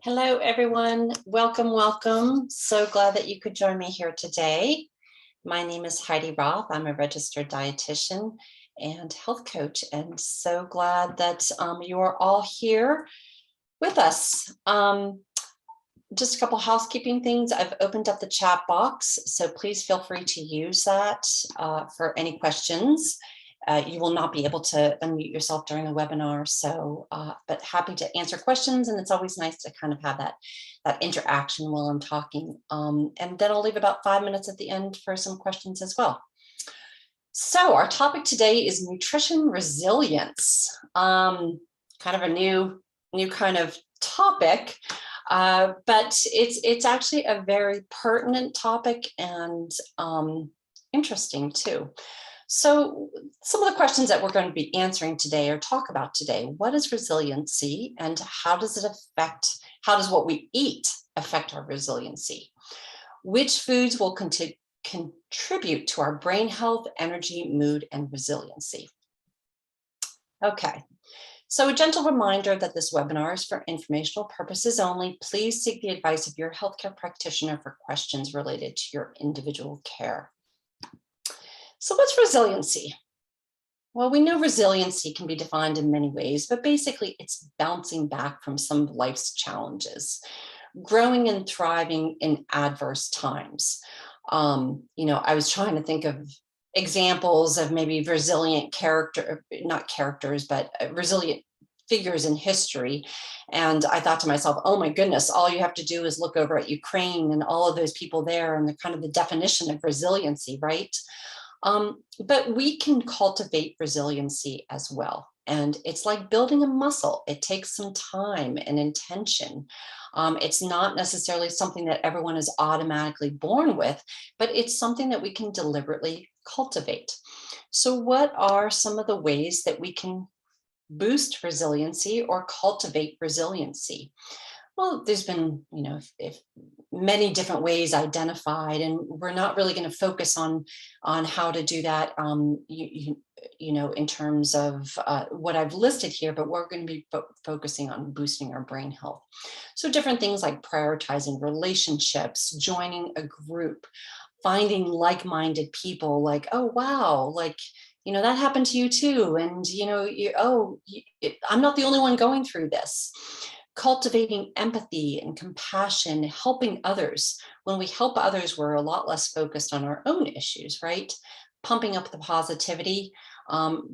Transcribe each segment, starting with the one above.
Hello, everyone. Welcome, welcome. So glad that you could join me here today. My name is Heidi Roth. I'm a registered dietitian and health coach, and so glad that you are all here with us. Just a couple housekeeping things. I've opened up the chat box, so please feel free to use that for any questions. You will not be able to unmute yourself during the webinar, so but happy to answer questions, and it's always nice to kind of have that interaction while I'm talking. And then I'll leave about 5 minutes at the end for some questions as well. So our topic today is nutrition resilience. Kind of a new kind of topic, but it's actually a very pertinent topic and interesting too. So some of the questions that we're going to be answering today or talk about today: what is resiliency, and how does what we eat affect our resiliency? Which foods will contribute to our brain health, energy, mood, and resiliency? Okay, so a gentle reminder that this webinar is for informational purposes only. Please seek the advice of your healthcare practitioner for questions related to your individual care. So what's resiliency? Well, we know resiliency can be defined in many ways, but basically it's bouncing back from some of life's challenges, growing and thriving in adverse times. I was trying to think of examples of maybe resilient resilient figures in history. And I thought to myself, oh my goodness, all you have to do is look over at Ukraine and all of those people there and the kind of the definition of resiliency, right? But we can cultivate resiliency as well. And it's like building a muscle. It takes some time and intention. It's not necessarily something that everyone is automatically born with, but it's something that we can deliberately cultivate. So what are some of the ways that we can boost resiliency or cultivate resiliency? Well, there's been, if many different ways identified, and we're not really going to focus on how to do that, in terms of what I've listed here, but we're going to be focusing on boosting our brain health. So different things like prioritizing relationships, joining a group, finding like-minded people, like, oh, wow, like, that happened to you too. And, I'm not the only one going through this. Cultivating empathy and compassion, helping others. When we help others, we're a lot less focused on our own issues, right? Pumping up the positivity,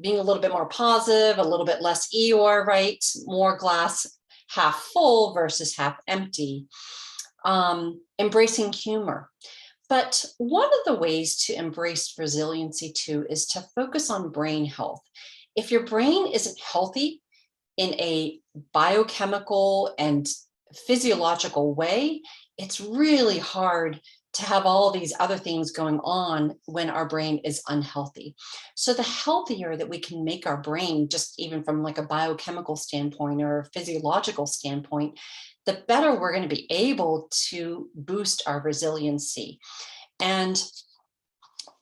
being a little bit more positive, a little bit less Eeyore, right? More glass half full versus half empty. Embracing humor. But one of the ways to embrace resiliency too is to focus on brain health. If your brain isn't healthy in a biochemical and physiological way, it's really hard to have all these other things going on when our brain is unhealthy. So the healthier that we can make our brain, just even from like a biochemical standpoint or a physiological standpoint, the better we're going to be able to boost our resiliency. And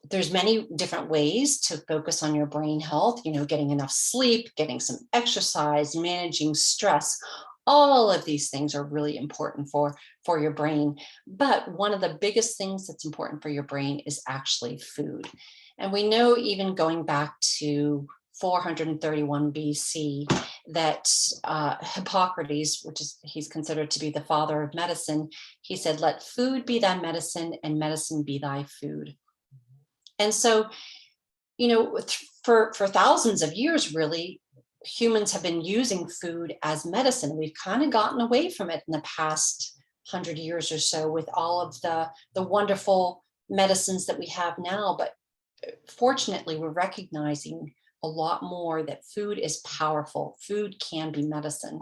there's many different ways to focus on your brain health, getting enough sleep, getting some exercise, managing stress. All of these things are really important for your brain. But one of the biggest things that's important for your brain is actually food. And we know, even going back to 431 BC, that Hippocrates, he's considered to be the father of medicine, he said, "Let food be thy medicine and medicine be thy food." And so, for thousands of years, really, humans have been using food as medicine. We've kind of gotten away from it in the past 100 years or so with all of the wonderful medicines that we have now. But fortunately, we're recognizing a lot more that food is powerful. Food can be medicine.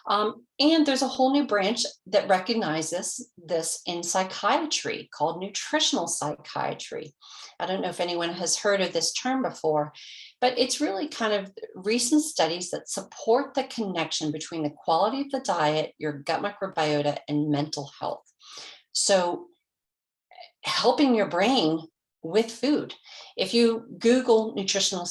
And there's a whole new branch that recognizes this in psychiatry called nutritional psychiatry. I don't know if anyone has heard of this term before, but it's really kind of recent studies that support the connection between the quality of the diet, your gut microbiota, and mental health. So helping your brain with food. If you Google nutritional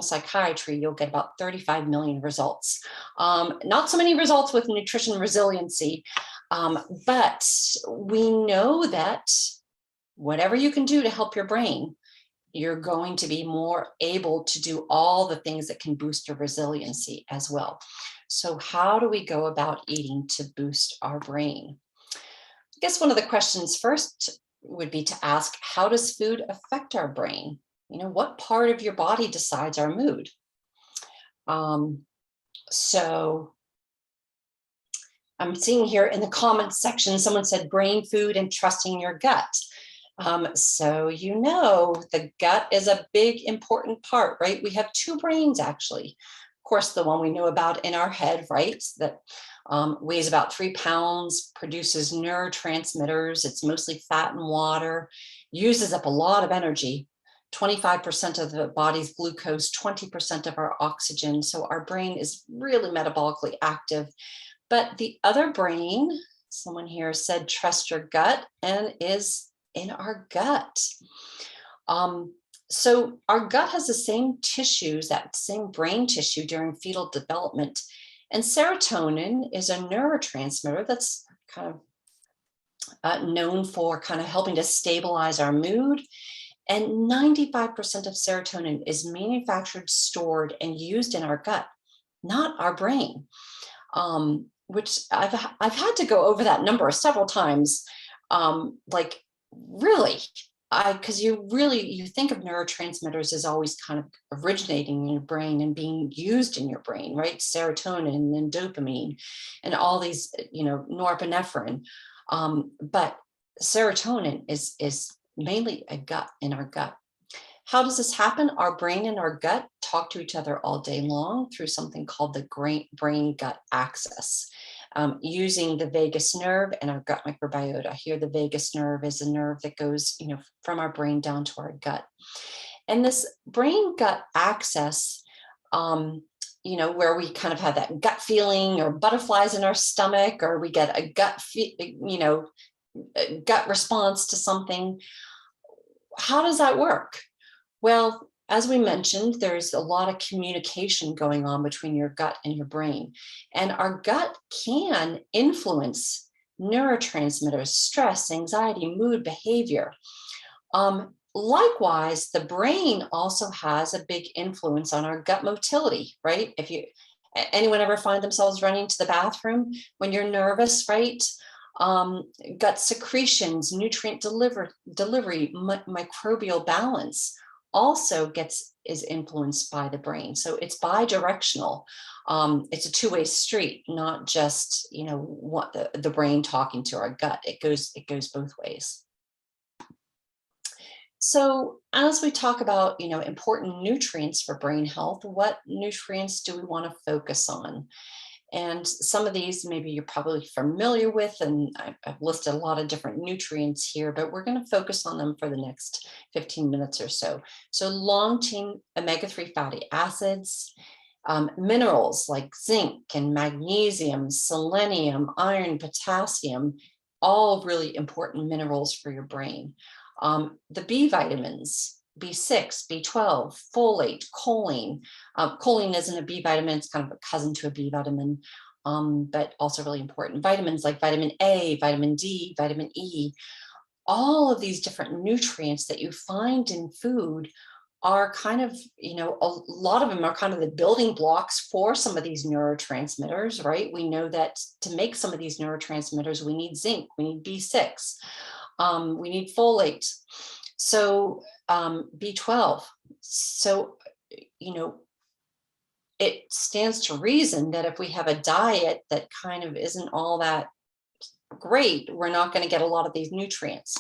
psychiatry, you'll get about 35 million results. Not so many results with nutrition resiliency, but we know that whatever you can do to help your brain, you're going to be more able to do all the things that can boost your resiliency as well. So how do we go about eating to boost our brain? I guess one of the questions first would be to ask, how does food affect our brain? What part of your body decides our mood? So I'm seeing here in the comments section, someone said brain food and trusting your gut. So the gut is a big important part, right? We have two brains actually. Of course, the one we know about in our head, right? That weighs about 3 pounds, produces neurotransmitters. It's mostly fat and water, uses up a lot of energy, 25% of the body's glucose, 20% of our oxygen. So our brain is really metabolically active. But the other brain, someone here said, trust your gut, and is in our gut. So our gut has the same tissues, that same brain tissue during fetal development. And serotonin is a neurotransmitter that's kind of known for kind of helping to stabilize our mood. And 95% of serotonin is manufactured, stored, and used in our gut, not our brain. Which I've had to go over that number several times. Like really, because you think of neurotransmitters as always kind of originating in your brain and being used in your brain, right? Serotonin and dopamine and all these, norepinephrine. But serotonin is mainly in our gut. How does this happen? Our brain and our gut talk to each other all day long through something called the brain-gut axis, using the vagus nerve and our gut microbiota. Here, the vagus nerve is a nerve that goes, from our brain down to our gut. And this brain-gut axis, where we kind of have that gut feeling or butterflies in our stomach, or we get a gut response to something. How does that work? Well, as we mentioned, there's a lot of communication going on between your gut and your brain. And our gut can influence neurotransmitters, stress, anxiety, mood, behavior. Likewise, the brain also has a big influence on our gut motility, right? If anyone ever find themselves running to the bathroom when you're nervous, right? Gut secretions, nutrient delivery, microbial balance also is influenced by the brain. So it's bi-directional. It's a two-way street, not just, what the brain talking to our gut. It goes both ways. So as we talk about, important nutrients for brain health, what nutrients do we want to focus on? And some of these maybe you're probably familiar with, and I've listed a lot of different nutrients here, but we're going to focus on them for the next 15 minutes or so. So long-chain omega-3 fatty acids, minerals like zinc and magnesium, selenium, iron, potassium, all really important minerals for your brain. The B vitamins, B6, B12, folate, choline. Choline isn't a B vitamin, it's kind of a cousin to a B vitamin, but also really important. Vitamins like vitamin A, vitamin D, vitamin E, all of these different nutrients that you find in food are kind of, a lot of them are kind of the building blocks for some of these neurotransmitters, right? We know that to make some of these neurotransmitters, we need zinc, we need B6, we need folate. So B12. So, it stands to reason that if we have a diet that kind of isn't all that great, we're not going to get a lot of these nutrients.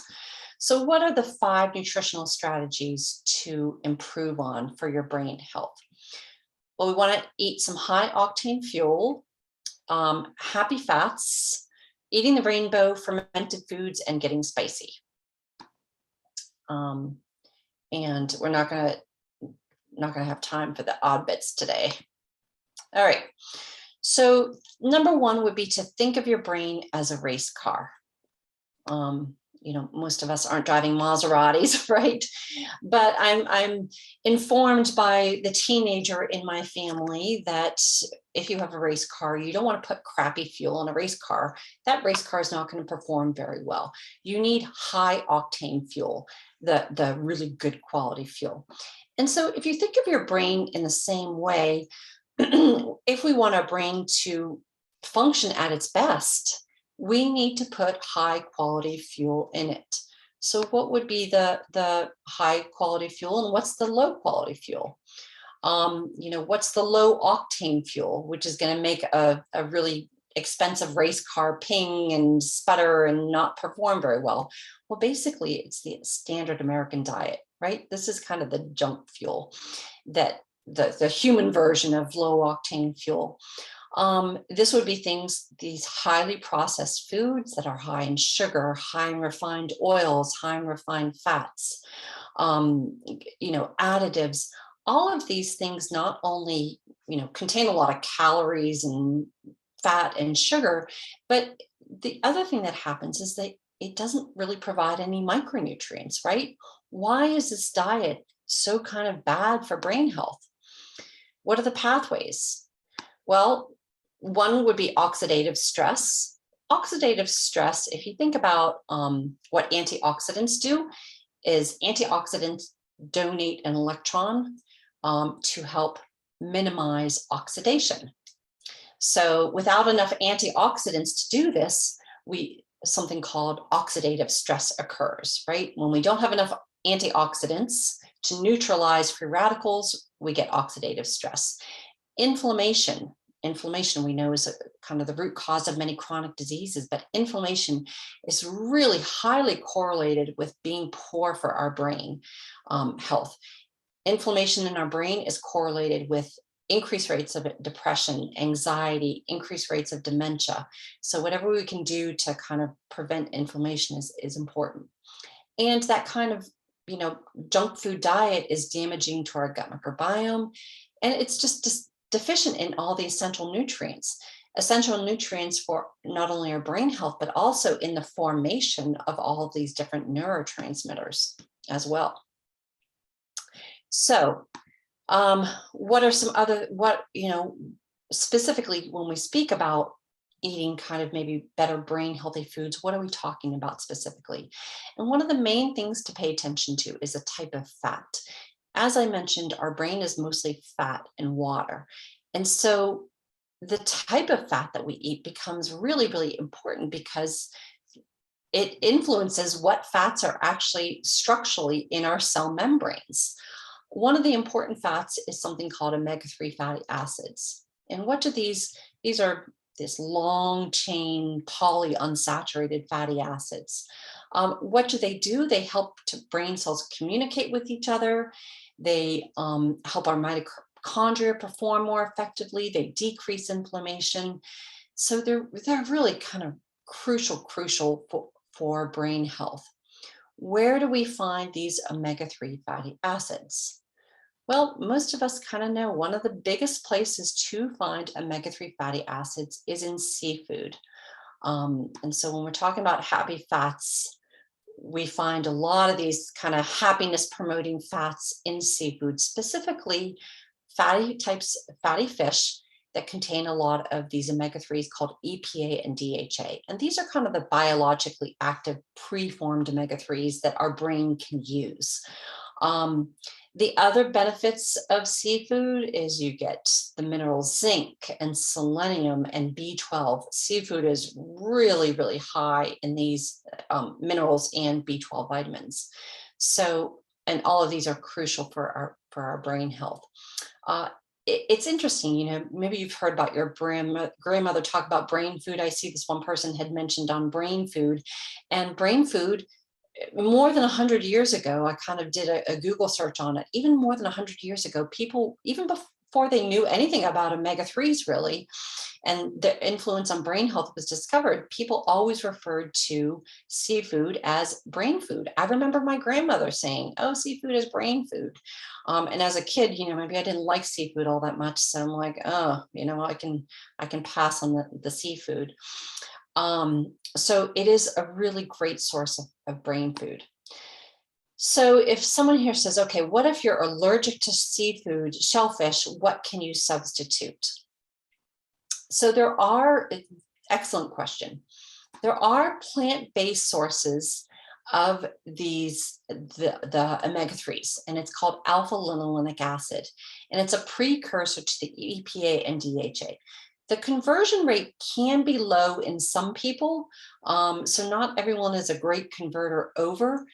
So what are the 5 nutritional strategies to improve on for your brain health? Well, we want to eat some high octane fuel, happy fats, eating the rainbow, fermented foods, and getting spicy. And we're not going to have time for the odd bits today. All right. So number 1 would be to think of your brain as a race car. most of us aren't driving Maseratis, right? But I'm informed by the teenager in my family that if you have a race car, you don't want to put crappy fuel in a race car. That race car is not going to perform very well. You need high octane fuel, the really good quality fuel. And so if you think of your brain in the same way, if we want our brain to function at its best, we need to put high quality fuel in it. So what would be the high quality fuel and what's the low quality fuel? What's the low octane fuel, which is going to make a really expensive race car ping and sputter and not perform very well? Well, basically, it's the standard American diet, right? This is kind of the junk fuel, that the human version of low octane fuel. This would be these highly processed foods that are high in sugar, high in refined oils, high in refined fats, additives. All of these things not only, contain a lot of calories and fat and sugar, but the other thing that happens is that it doesn't really provide any micronutrients, right? Why is this diet so kind of bad for brain health? What are the pathways? Well, one would be oxidative stress. Oxidative stress, if you think about what antioxidants do, is antioxidants donate an electron to help minimize oxidation. So without enough antioxidants to do this, something called oxidative stress occurs, right? When we don't have enough antioxidants to neutralize free radicals, we get oxidative stress. Inflammation we know is kind of the root cause of many chronic diseases, but inflammation is really highly correlated with being poor for our brain health. Inflammation in our brain is correlated with increased rates of depression, anxiety, increased rates of dementia. So whatever we can do to kind of prevent inflammation is important. And that kind of, junk food diet is damaging to our gut microbiome. And it's just deficient in all the essential nutrients for not only our brain health, but also in the formation of all of these different neurotransmitters as well. So what are some other, specifically when we speak about eating kind of maybe better brain healthy foods, what are we talking about specifically? And one of the main things to pay attention to is a type of fat. As I mentioned, our brain is mostly fat and water. And so the type of fat that we eat becomes really, really important because it influences what fats are actually structurally in our cell membranes. One of the important fats is something called omega-3 fatty acids. And what do these are this long chain polyunsaturated fatty acids. What do? They help brain cells communicate with each other. They help our mitochondria perform more effectively. They decrease inflammation. So they're really kind of crucial for brain health. Where do we find these omega-3 fatty acids? Well, most of us kind of know one of the biggest places to find omega-3 fatty acids is in seafood. And so when we're talking about happy fats, we find a lot of these kind of happiness promoting fats in seafood, specifically fatty fish that contain a lot of these omega-3s called EPA and DHA. And these are kind of the biologically active preformed omega-3s that our brain can use. The other benefits of seafood is you get the minerals zinc and selenium and B12. Seafood is really, really high in these minerals and B12 vitamins. So, and all of these are crucial for our brain health. It's interesting, maybe you've heard about your grandmother talk about brain food. I see this one person had mentioned on brain food, and brain food, more than 100 years ago, I kind of did a Google search on it. Even more than 100 years ago, people, even before they knew anything about omega-3s really, and the influence on brain health was discovered, people always referred to seafood as brain food. I remember my grandmother saying, oh, seafood is brain food. And as a kid, maybe I didn't like seafood all that much. So I'm like, oh, I can pass on the seafood. So it is a really great source of brain food. So if someone here says, okay, what if you're allergic to seafood, shellfish, what can you substitute? So there are, excellent question. There are plant-based sources of the omega-3s, and it's called alpha-linolenic acid, and it's a precursor to the EPA and DHA. The conversion rate can be low in some people, so not everyone is a great converter over.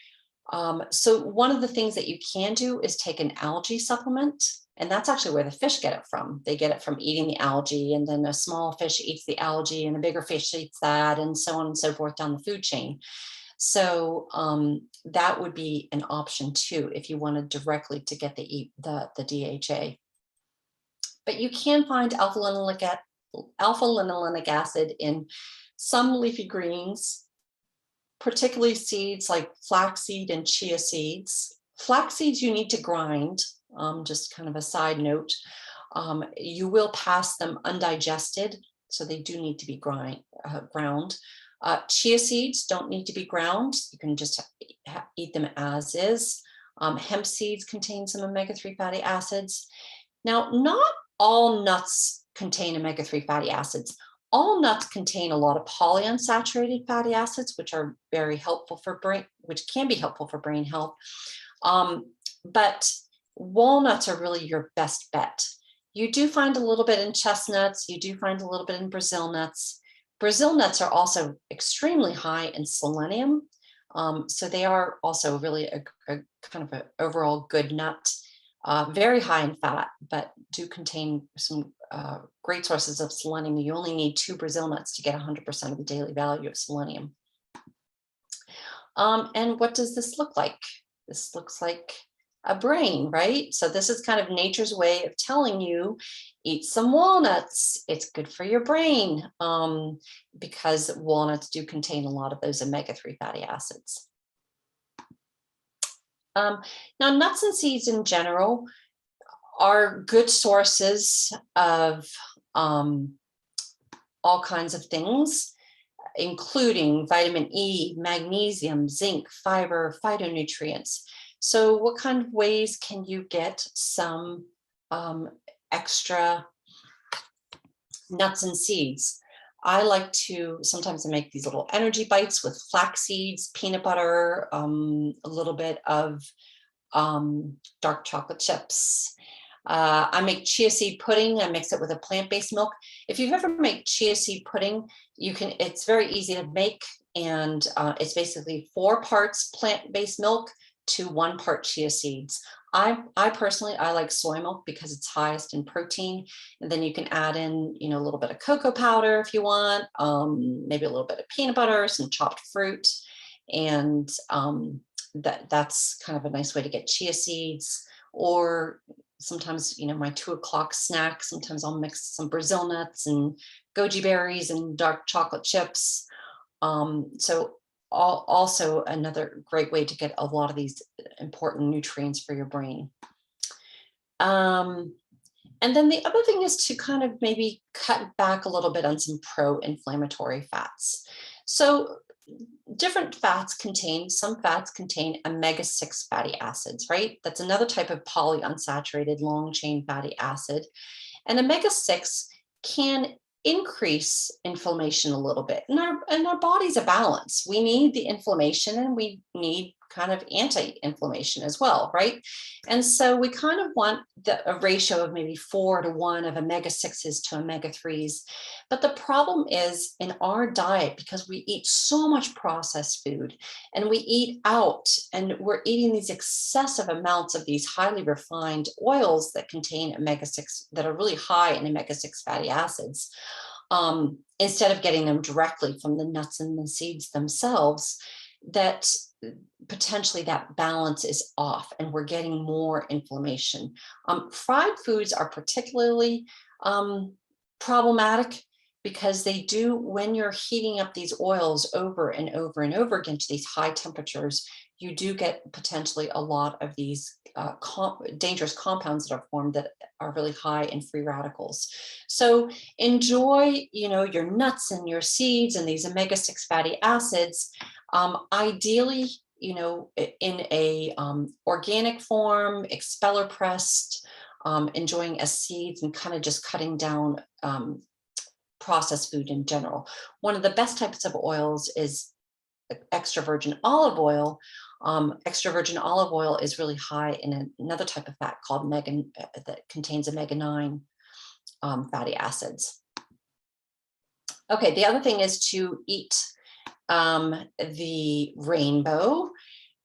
So one of the things that you can do is take an algae supplement, and that's actually where the fish get it from. They get it from eating the algae, and then a small fish eats the algae, and a bigger fish eats that, and so on and so forth down the food chain. So that would be an option too, if you wanted directly to get the DHA. But you can find alpha-linolenic acid in some leafy greens, particularly seeds like flaxseed and chia seeds. Flax seeds you need to grind, just kind of a side note. You will pass them undigested, so they do need to be ground. Chia seeds don't need to be ground. You can just eat them as is. Hemp seeds contain some omega-3 fatty acids. Now, not all nuts contain omega-3 fatty acids. All nuts contain a lot of polyunsaturated fatty acids, which are very helpful for which can be helpful for brain health. But walnuts are really your best bet. You do find a little bit in chestnuts. You do find a little bit in Brazil nuts. Brazil nuts are also extremely high in selenium. So they are also really a kind of an overall good nut. Very high in fat, but do contain some great sources of selenium. You only need 2 Brazil nuts to get 100% of the daily value of selenium. And what does this look like? This looks like a brain, right? So this is kind of nature's way of telling you, eat some walnuts. It's good for your brain, because walnuts do contain a lot of those omega-3 fatty acids. Now, nuts and seeds in general are good sources of all kinds of things, including vitamin E, magnesium, zinc, fiber, phytonutrients. So what kind of ways can you get some extra nuts and seeds? I like to sometimes make these little energy bites with flax seeds, peanut butter, a little bit of dark chocolate chips. I make chia seed pudding. I mix it with a plant-based milk. If you've ever made chia seed pudding, it's very easy to make, and it's basically 4 parts plant-based milk to 1 part chia seeds. I personally like soy milk because it's highest in protein, and then you can add in, a little bit of cocoa powder if you want, maybe a little bit of peanut butter, some chopped fruit, and that's kind of a nice way to get chia seeds. Or sometimes, my 2 o'clock snack, sometimes I'll mix some Brazil nuts and goji berries and dark chocolate chips. So also another great way to get a lot of these important nutrients for your brain. And then the other thing is to kind of maybe cut back a little bit on some pro-inflammatory fats. So different some fats contain omega-6 fatty acids, right? That's another type of polyunsaturated long chain fatty acid. And omega-6 can increase inflammation a little bit. And our body's a balance. We need the inflammation, and we need kind of anti-inflammation as well, right? And so we kind of want a ratio of maybe 4 to 1 of omega-6s to omega-3s. But the problem is in our diet, because we eat so much processed food and we eat out, and we're eating these excessive amounts of these highly refined oils that contain omega-6, that are really high in omega-6 fatty acids, instead of getting them directly from the nuts and the seeds themselves, that potentially that balance is off and we're getting more inflammation. Fried foods are particularly problematic, because they do, when you're heating up these oils over and over and over again to these high temperatures, you do get potentially a lot of these dangerous compounds that are formed that are really high in free radicals. So enjoy, your nuts and your seeds and these omega-6 fatty acids, ideally, in a organic form, expeller pressed, enjoying as seeds and kind of just cutting down processed food in general. One of the best types of oils is extra virgin olive oil. Extra virgin olive oil is really high in another type of fat called that contains omega-9 fatty acids. Okay, the other thing is to eat the rainbow.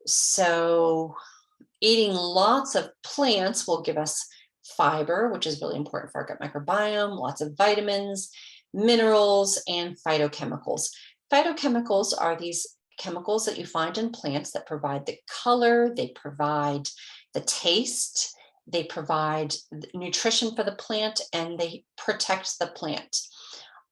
So eating lots of plants will give us fiber, which is really important for our gut microbiome, lots of vitamins, minerals, and phytochemicals. Phytochemicals are these chemicals that you find in plants that provide the color, they provide the taste, they provide nutrition for the plant, and they protect the plant.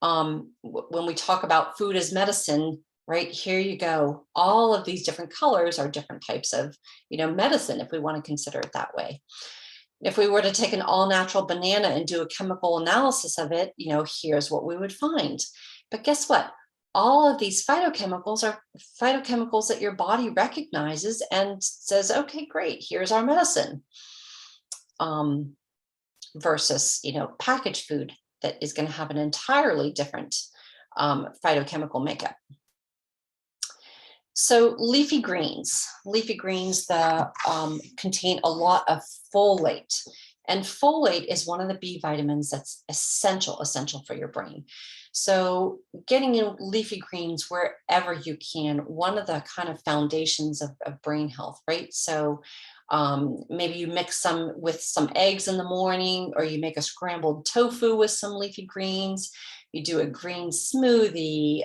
When we talk about food as medicine, right here you go. All of these different colors are different types of, medicine, if we want to consider it that way. If we were to take an all-natural banana and do a chemical analysis of it, here's what we would find. But guess what? All of these phytochemicals are phytochemicals that your body recognizes and says, okay, great, here's our medicine. Versus, packaged food that is going to have an entirely different phytochemical makeup. So leafy greens contain a lot of folate. And folate is one of the B vitamins that's essential for your brain. So getting in leafy greens wherever you can, one of the kind of foundations of brain health, right? So maybe you mix some with some eggs in the morning, or you make a scrambled tofu with some leafy greens. You do a green smoothie.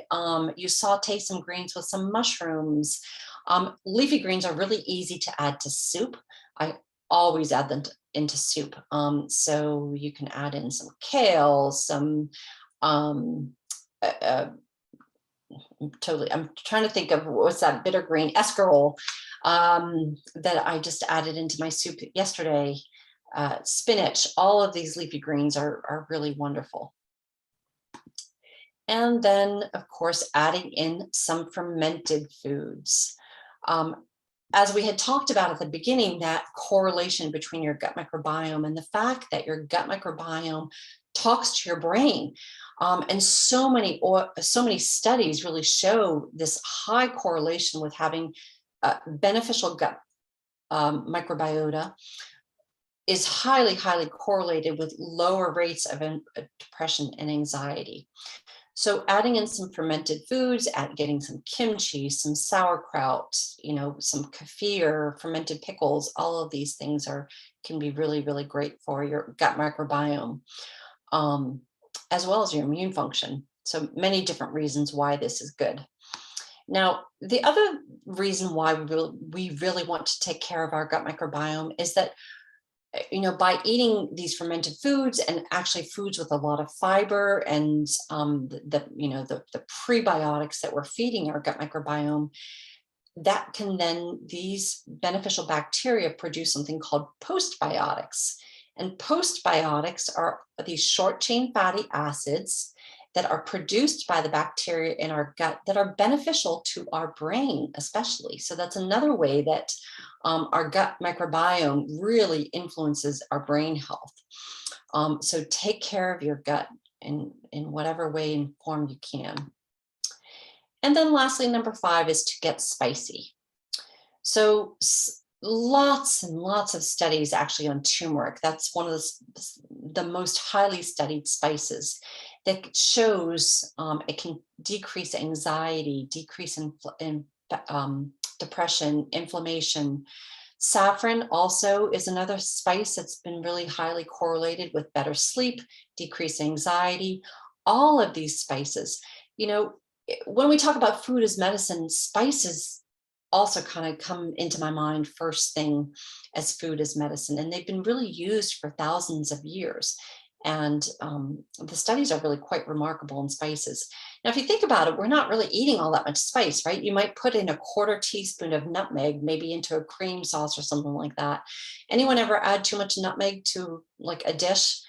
You saute some greens with some mushrooms. Leafy greens are really easy to add to soup. I always add them into soup. So you can add in some kale, some I'm trying to think of what's that bitter green, escarole, that I just added into my soup yesterday. Spinach, all of these leafy greens are really wonderful. And then, of course, adding in some fermented foods. As we had talked about at the beginning, that correlation between your gut microbiome and the fact that your gut microbiome talks to your brain. And so many studies really show this high correlation with having beneficial gut microbiota is highly, highly correlated with lower rates of depression and anxiety. So adding in some fermented foods, getting some kimchi, some sauerkraut, some kefir, fermented pickles, all of these things can be really, really great for your gut microbiome, as well as your immune function. So many different reasons why this is good. Now, the other reason why we really want to take care of our gut microbiome is that by eating these fermented foods, and actually foods with a lot of fiber and the prebiotics that we're feeding our gut microbiome, that can then, these beneficial bacteria produce something called postbiotics. And postbiotics are these short chain fatty acids that are produced by the bacteria in our gut that are beneficial to our brain, especially. So that's another way that our gut microbiome really influences our brain health. So take care of your gut in whatever way and form you can. And then lastly, number 5 is to get spicy. So lots and lots of studies actually on turmeric. That's one of the most highly studied spices that shows it can decrease anxiety, decrease in depression, inflammation. Saffron also is another spice that's been really highly correlated with better sleep, decreased anxiety. All of these spices, when we talk about food as medicine, spices also kind of come into my mind first thing as food as medicine, and they've been really used for thousands of years. And the studies are really quite remarkable in spices. Now, if you think about it, we're not really eating all that much spice, right? You might put in a quarter teaspoon of nutmeg, maybe into a cream sauce or something like that. Anyone ever add too much nutmeg to like a dish?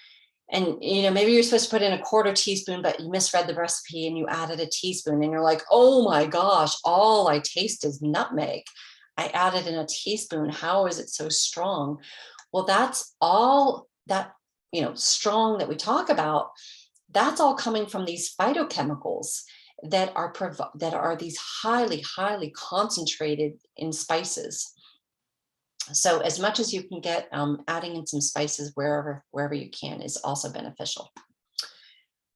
And maybe you're supposed to put in a quarter teaspoon, but you misread the recipe and you added a teaspoon and you're like, oh my gosh, all I taste is nutmeg. I added in a teaspoon. How is it so strong? Well, that's all that, strong that we talk about. That's all coming from these phytochemicals that are these highly, highly concentrated in spices. So as much as you can get, adding in some spices wherever you can is also beneficial.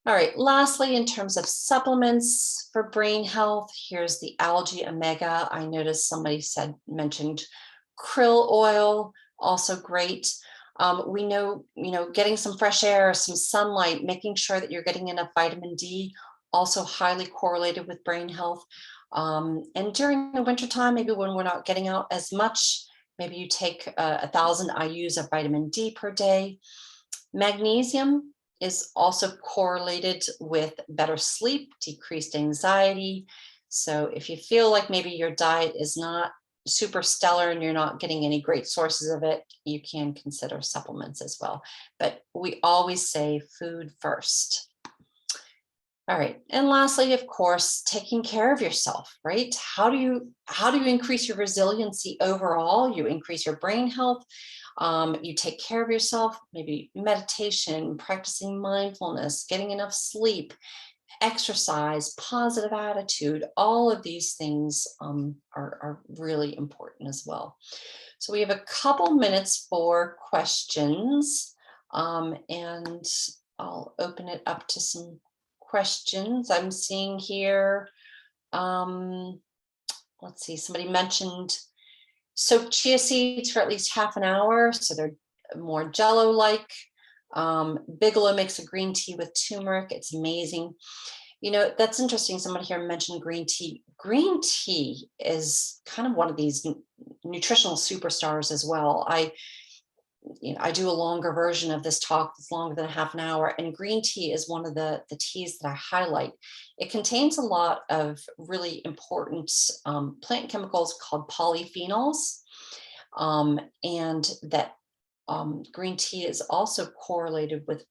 All right, lastly, in terms of supplements for brain health, here's the algae omega. I noticed somebody mentioned krill oil, also great. We know, getting some fresh air, some sunlight, making sure that you're getting enough vitamin D, also highly correlated with brain health. And during the wintertime, maybe when we're not getting out as much, maybe you take 1,000 IUs of vitamin D per day. Magnesium is also correlated with better sleep, decreased anxiety. So if you feel like maybe your diet is not super stellar and you're not getting any great sources of it, you can consider supplements as well. But we always say food first. All right. And lastly, of course, taking care of yourself, right? How do you increase your resiliency overall? You increase your brain health. You take care of yourself, maybe meditation, practicing mindfulness, getting enough sleep, exercise, positive attitude. All of these things are really important as well. So we have a couple minutes for questions, and I'll open it up to some questions. I'm seeing here, let's see, somebody mentioned soak chia seeds for at least half an hour, so they're more jello-like. Bigelow makes a green tea with turmeric. It's amazing. That's interesting. Somebody here mentioned green tea. Green tea is kind of one of these nutritional superstars as well. I do a longer version of this talk that's longer than half an hour, and green tea is one of the teas that I highlight. It contains a lot of really important plant chemicals called polyphenols, and that green tea is also correlated with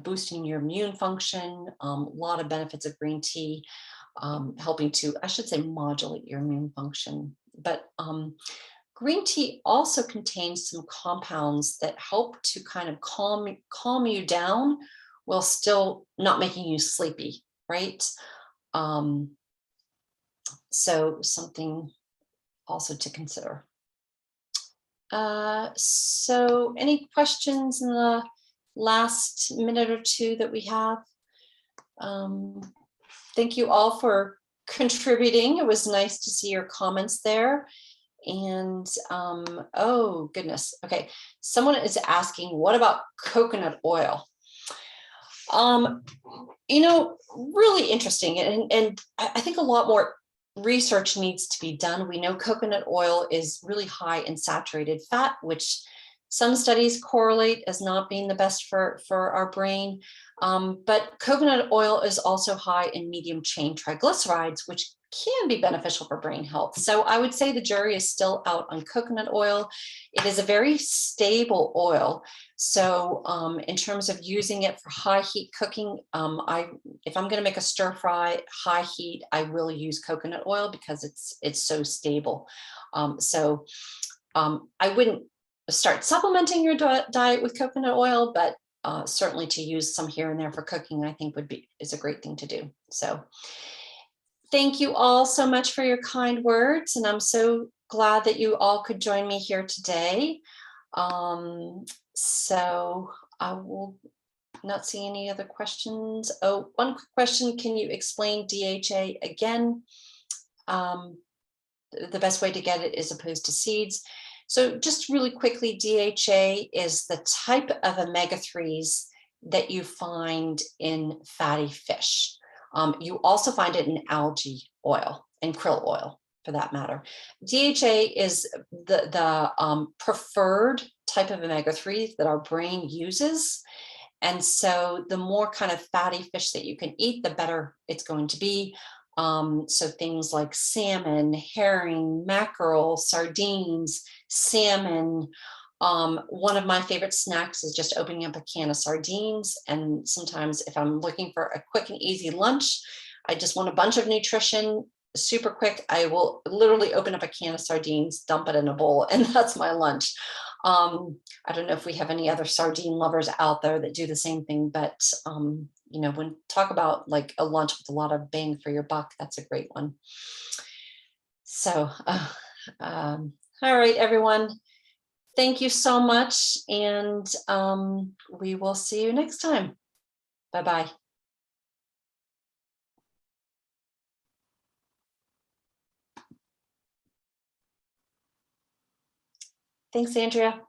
boosting your immune function. A lot of benefits of green tea, helping to, I should say, modulate your immune function. But green tea also contains some compounds that help to kind of calm you down while still not making you sleepy, right? So something also to consider. So any questions in the last minute or two that we have? Thank you all for contributing. It was nice to see your comments there. And oh goodness, okay, someone is asking, what about coconut oil? Really interesting, and I think a lot more research needs to be done. We know coconut oil is really high in saturated fat, which some studies correlate as not being the best for our brain. But coconut oil is also high in medium chain triglycerides, which can be beneficial for brain health. So I would say the jury is still out on coconut oil. It is a very stable oil. So in terms of using it for high heat cooking, if I'm going to make a stir fry high heat, I will use coconut oil because it's so stable. I wouldn't start supplementing your diet with coconut oil, but certainly to use some here and there for cooking, I think is a great thing to do. So thank you all so much for your kind words, and I'm so glad that you all could join me here today. So I will not see any other questions. Oh, one quick question. Can you explain DHA again? The best way to get it is opposed to seeds. So just really quickly, DHA is the type of omega-3s that you find in fatty fish. You also find it in algae oil and krill oil, for that matter. DHA is the preferred type of omega-3 that our brain uses. And so the more kind of fatty fish that you can eat, the better it's going to be. So things like salmon, herring, mackerel, sardines, salmon. One of my favorite snacks is just opening up a can of sardines. And sometimes if I'm looking for a quick and easy lunch, I just want a bunch of nutrition, super quick, I will literally open up a can of sardines, dump it in a bowl, and that's my lunch. I don't know if we have any other sardine lovers out there that do the same thing, but you know, when talk about like a lunch with a lot of bang for your buck, that's a great one. So, all right, everyone. Thank you so much. And we will see you next time. Bye-bye. Thanks, Andrea.